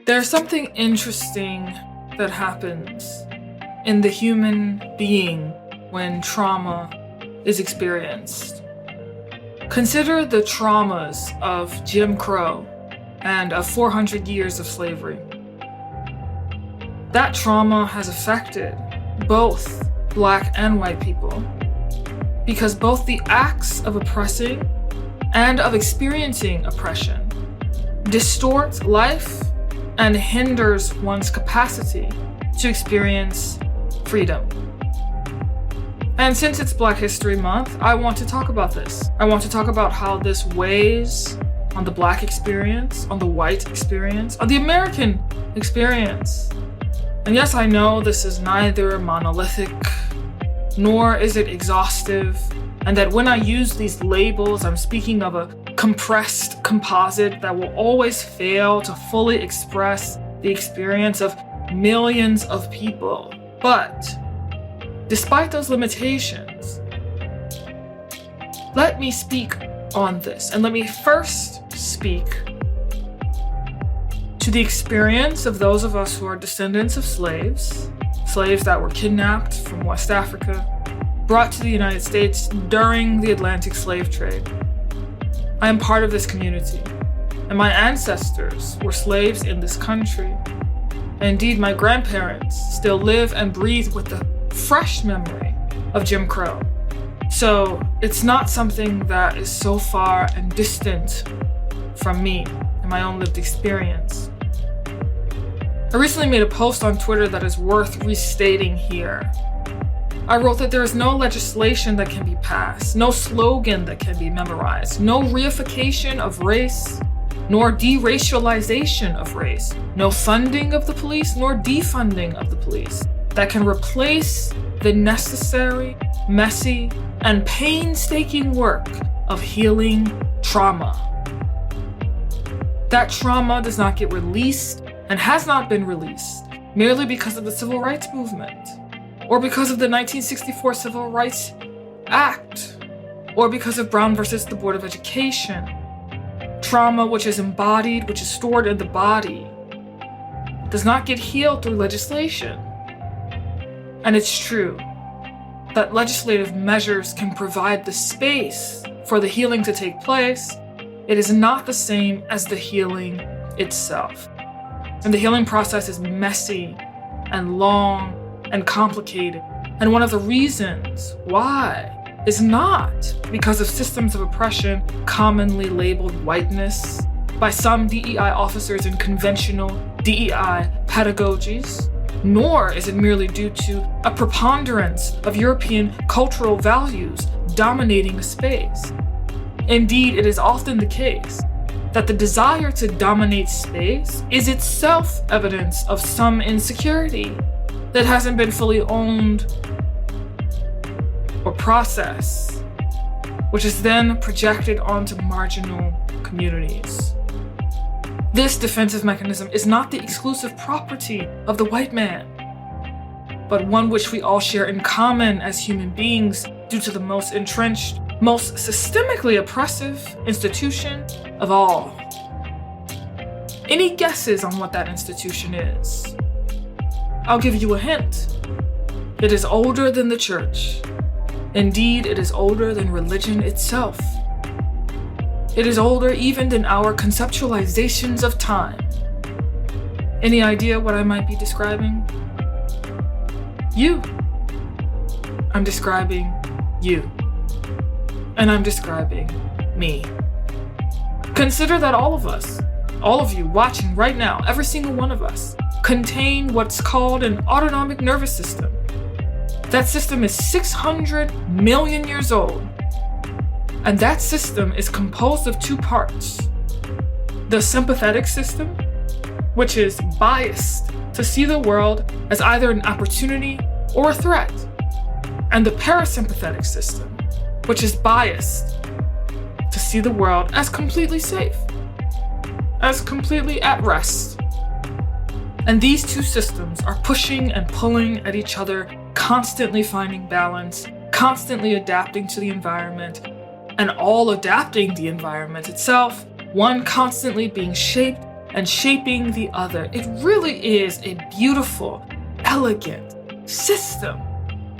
There's something interesting that happens in the human being when trauma is experienced. Consider the traumas of Jim Crow and of 400 years of slavery. That trauma has affected both Black and white people because both the acts of oppressing and of experiencing oppression distort life and hinders one's capacity to experience freedom. And since it's Black History Month, I want to talk about this. I want to talk about how this weighs on the Black experience, on the white experience, on the American experience. And yes, I know this is neither monolithic, nor is it exhaustive, and that when I use these labels, I'm speaking of a compressed composite that will always fail to fully express the experience of millions of people. But despite those limitations, let me speak on this, and let me first speak to the experience of those of us who are descendants of slaves that were kidnapped from West Africa, brought to the United States during the Atlantic slave trade. I am part of this community, and my ancestors were slaves in this country. And indeed, my grandparents still live and breathe with the fresh memory of Jim Crow. So it's not something that is so far and distant from me and my own lived experience. I recently made a post on Twitter that is worth restating here. I wrote that there is no legislation that can be passed, no slogan that can be memorized, no reification of race, nor deracialization of race, no funding of the police, nor defunding of the police that can replace the necessary, messy, and painstaking work of healing trauma. That trauma does not get released and has not been released merely because of the Civil Rights Movement, or because of the 1964 Civil Rights Act, or because of Brown versus the Board of Education. Trauma, which is embodied, which is stored in the body, does not get healed through legislation. And it's true that legislative measures can provide the space for the healing to take place. It is not the same as the healing itself. And the healing process is messy and long and complicated. And one of the reasons why is not because of systems of oppression commonly labeled whiteness by some DEI officers in conventional DEI pedagogies, nor is it merely due to a preponderance of European cultural values dominating a space. Indeed, it is often the case that the desire to dominate space is itself evidence of some insecurity that hasn't been fully owned or processed, which is then projected onto marginal communities. This defensive mechanism is not the exclusive property of the white man, but one which we all share in common as human beings due to the most entrenched, most systemically oppressive institution of all. Any guesses on what that institution is? I'll give you a hint. It is older than the church. Indeed, it is older than religion itself. It is older even than our conceptualizations of time. Any idea what I might be describing? You. I'm describing you. And I'm describing me. Consider that all of us, all of you watching right now, every single one of us, contain what's called an autonomic nervous system. That system is 600 million years old. And that system is composed of two parts. The sympathetic system, which is biased to see the world as either an opportunity or a threat. And the parasympathetic system, which is biased to see the world as completely safe, as completely at rest. And these two systems are pushing and pulling at each other, constantly finding balance, constantly adapting to the environment, and all adapting the environment itself, one constantly being shaped and shaping the other. It really is a beautiful, elegant system.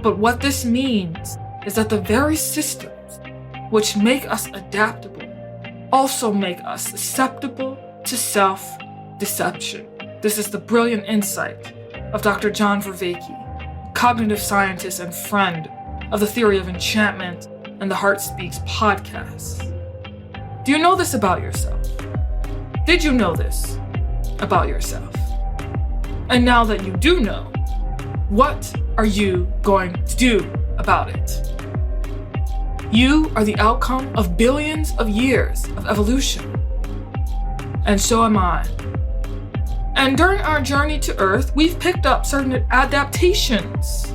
But what this means is that the very systems which make us adaptable also make us susceptible to self-deception. This is the brilliant insight of Dr. John Vervaeke, cognitive scientist and friend of the theory of enchantment and the Heart Speaks podcast. Do you know this about yourself? Did you know this about yourself? And now that you do know, what are you going to do about it? You are the outcome of billions of years of evolution. And so am I. And during our journey to Earth, we've picked up certain adaptations.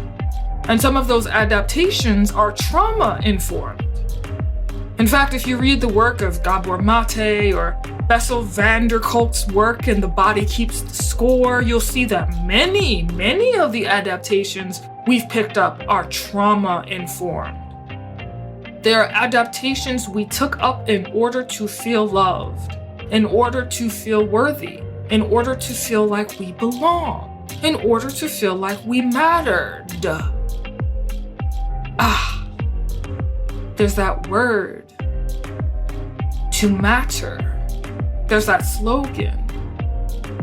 And some of those adaptations are trauma-informed. In fact, if you read the work of Gabor Mate or Bessel van der Kolk's work in The Body Keeps the Score, you'll see that many of the adaptations we've picked up are trauma-informed. They are adaptations we took up in order to feel loved, in order to feel worthy, in order to feel like we belong, in order to feel like we mattered. There's that word, to matter. There's that slogan,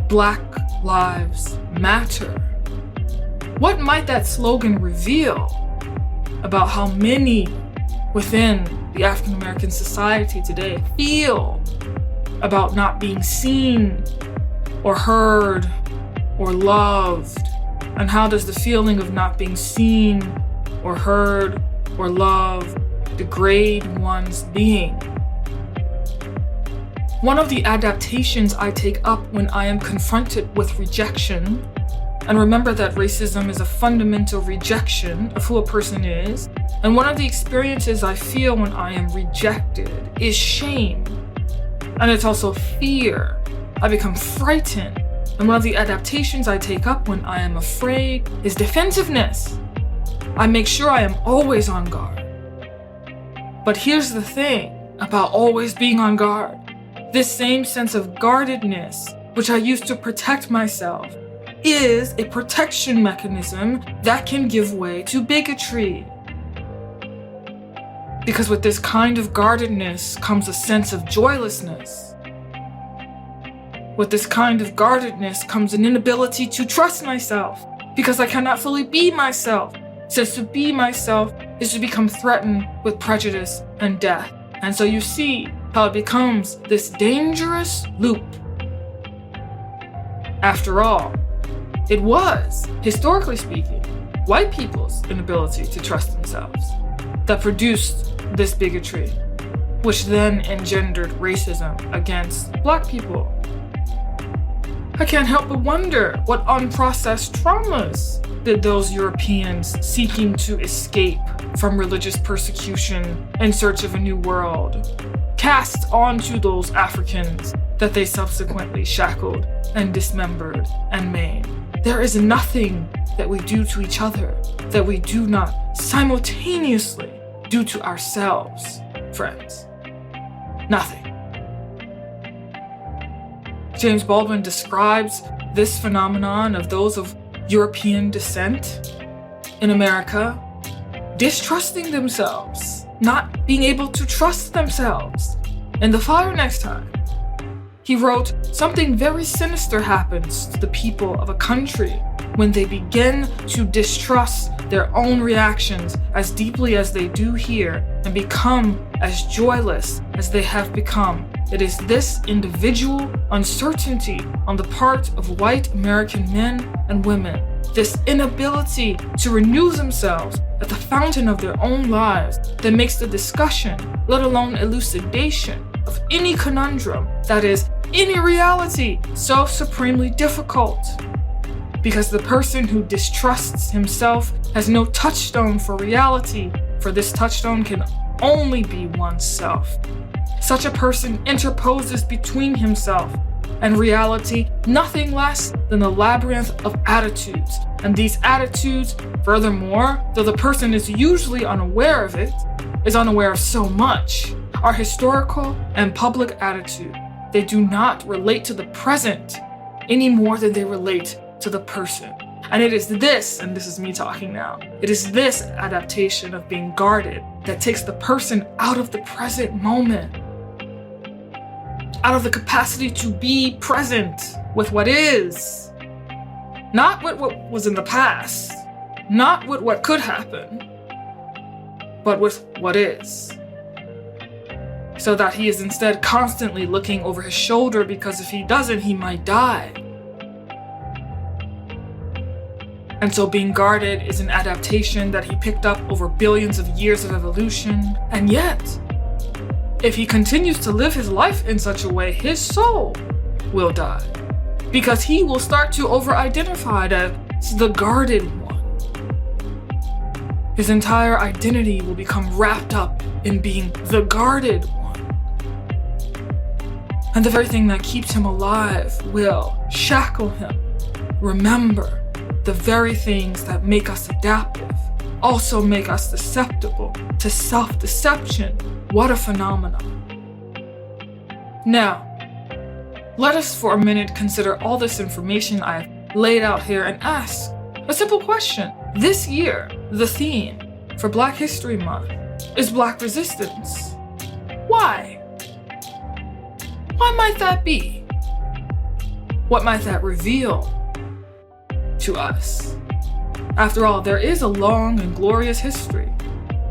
Black Lives Matter. What might that slogan reveal about how many within the African American society today feel about not being seen or heard or loved? And how does the feeling of not being seen or heard or loved degrade one's being? One of the adaptations I take up when I am confronted with rejection, and remember that racism is a fundamental rejection of who a person is, and one of the experiences I feel when I am rejected is shame. And it's also fear. I become frightened. And one of the adaptations I take up when I am afraid is defensiveness. I make sure I am always on guard. But here's the thing about always being on guard. This same sense of guardedness, which I use to protect myself, is a protection mechanism that can give way to bigotry. Because with this kind of guardedness comes a sense of joylessness. With this kind of guardedness comes an inability to trust myself, because I cannot fully be myself, since to be myself is to become threatened with prejudice and death. And so you see how it becomes this dangerous loop. After all, it was, historically speaking, white people's inability to trust themselves that produced this bigotry, which then engendered racism against Black people. I can't help but wonder what unprocessed traumas did those Europeans seeking to escape from religious persecution in search of a new world cast onto those Africans that they subsequently shackled and dismembered and maimed. There is nothing that we do to each other that we do not simultaneously do to ourselves, friends. Nothing. James Baldwin describes this phenomenon of those of European descent in America distrusting themselves, not being able to trust themselves. In The Fire Next Time, he wrote, "Something very sinister happens to the people of a country when they begin to distrust their own reactions as deeply as they do here and become as joyless as they have become. It is this individual uncertainty on the part of white American men and women, this inability to renew themselves at the fountain of their own lives, that makes the discussion, let alone elucidation, of any conundrum, that is, any reality, so supremely difficult. Because the person who distrusts himself has no touchstone for reality, for this touchstone can only be oneself. Such a person interposes between himself and reality nothing less than the labyrinth of attitudes. And these attitudes, furthermore, though the person is usually unaware of it, is unaware of so much, are historical and public attitude. They do not relate to the present any more than they relate to the person. And it is this, and this is me talking now, it is this adaptation of being guarded that takes the person out of the present moment, out of the capacity to be present with what is, not with what was in the past, not with what could happen, but with what is. So that he is instead constantly looking over his shoulder, because if he doesn't, he might die. And so being guarded is an adaptation that he picked up over billions of years of evolution. And yet, if he continues to live his life in such a way, his soul will die. Because he will start to over-identify as the guarded one. His entire identity will become wrapped up in being the guarded one. And the very thing that keeps him alive will shackle him. Remember, the very things that make us adaptive also make us susceptible to self-deception. What a phenomenon. Now, let us for a minute consider all this information I've laid out here and ask a simple question. This year, the theme for Black History Month is Black resistance. Why? Why might that be? What might that reveal to us? After all, there is a long and glorious history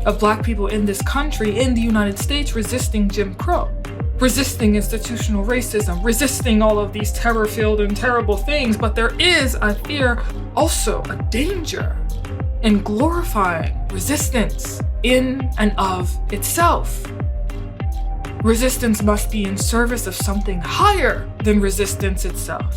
of Black people in this country, in the United States, resisting Jim Crow, resisting institutional racism, resisting all of these terror-filled and terrible things. But there is, I fear, also a danger in glorifying resistance in and of itself. Resistance must be in service of something higher than resistance itself.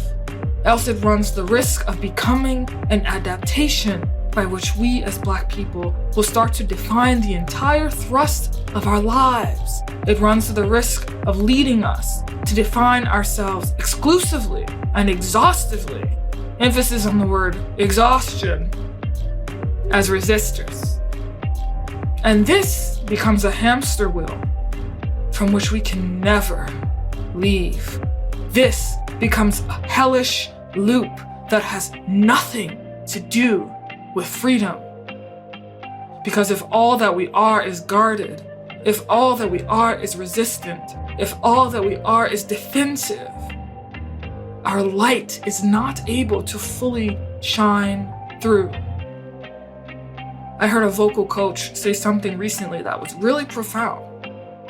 Else it runs the risk of becoming an adaptation by which we as Black people will start to define the entire thrust of our lives. It runs the risk of leading us to define ourselves exclusively and exhaustively, emphasis on the word exhaustion, as resistors. And this becomes a hamster wheel from which we can never leave. This becomes a hellish loop that has nothing to do with freedom. Because if all that we are is guarded, if all that we are is resistant, if all that we are is defensive, our light is not able to fully shine through. I heard a vocal coach say something recently that was really profound.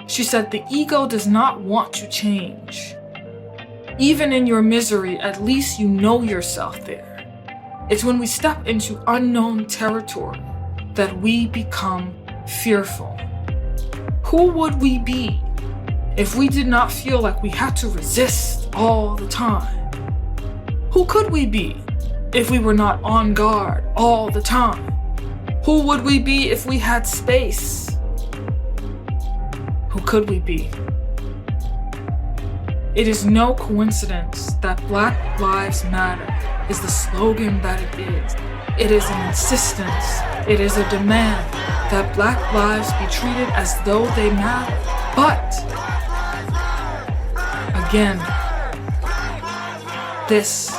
She said, the ego does not want to change. Even in your misery, at least you know yourself there. It's when we step into unknown territory that we become fearful. Who would we be if we did not feel like we had to resist all the time? Who could we be if we were not on guard all the time? Who would we be if we had space? Who could we be? It is no coincidence that Black Lives Matter is the slogan that it is. It is an insistence, it is a demand that Black lives be treated as though they matter. But, again, this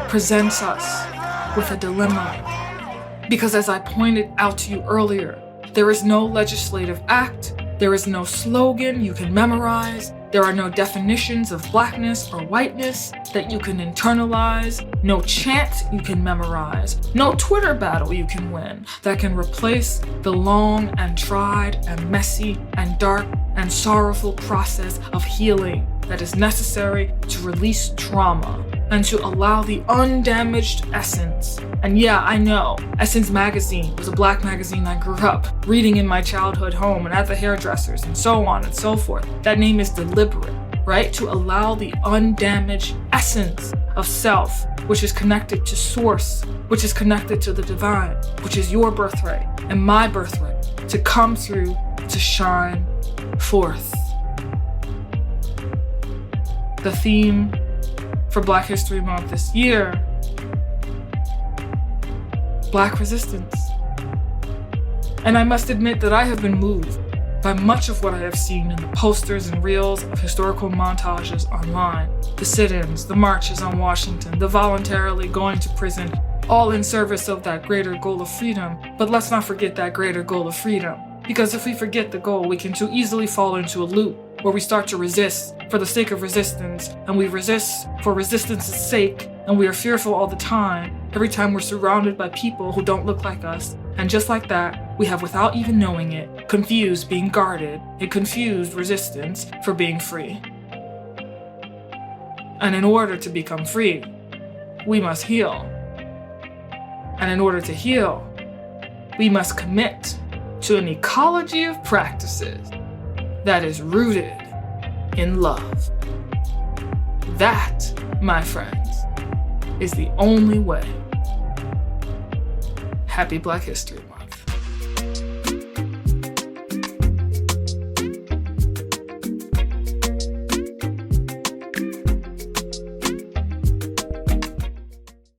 presents us with a dilemma. Because as I pointed out to you earlier, there is no legislative act, there is no slogan you can memorize, there are no definitions of Blackness or whiteness that you can internalize, no chant you can memorize, no Twitter battle you can win that can replace the long and tried and messy and dark and sorrowful process of healing that is necessary to release trauma and to allow the undamaged essence. And yeah, I know, Essence magazine was a Black magazine I grew up reading in my childhood home and at the hairdressers and so on and so forth. That name is deliberate, right? To allow the undamaged essence of self, which is connected to source, which is connected to the divine, which is your birthright and my birthright, to come through, to shine forth. the theme for Black History Month this year, Black resistance. And I must admit that I have been moved by much of what I have seen in the posters and reels of historical montages online, the sit-ins, the marches on Washington, the voluntarily going to prison, all in service of that greater goal of freedom. But let's not forget that greater goal of freedom, because if we forget the goal, we can too easily fall into a loop where we start to resist for the sake of resistance, and we resist for resistance' sake, and we are fearful all the time, every time we're surrounded by people who don't look like us. And just like that, we have, without even knowing it, confused being guarded and confused resistance for being free. And in order to become free, we must heal. And in order to heal, we must commit to an ecology of practices that is rooted in love. That, my friends, is the only way. Happy Black History Month.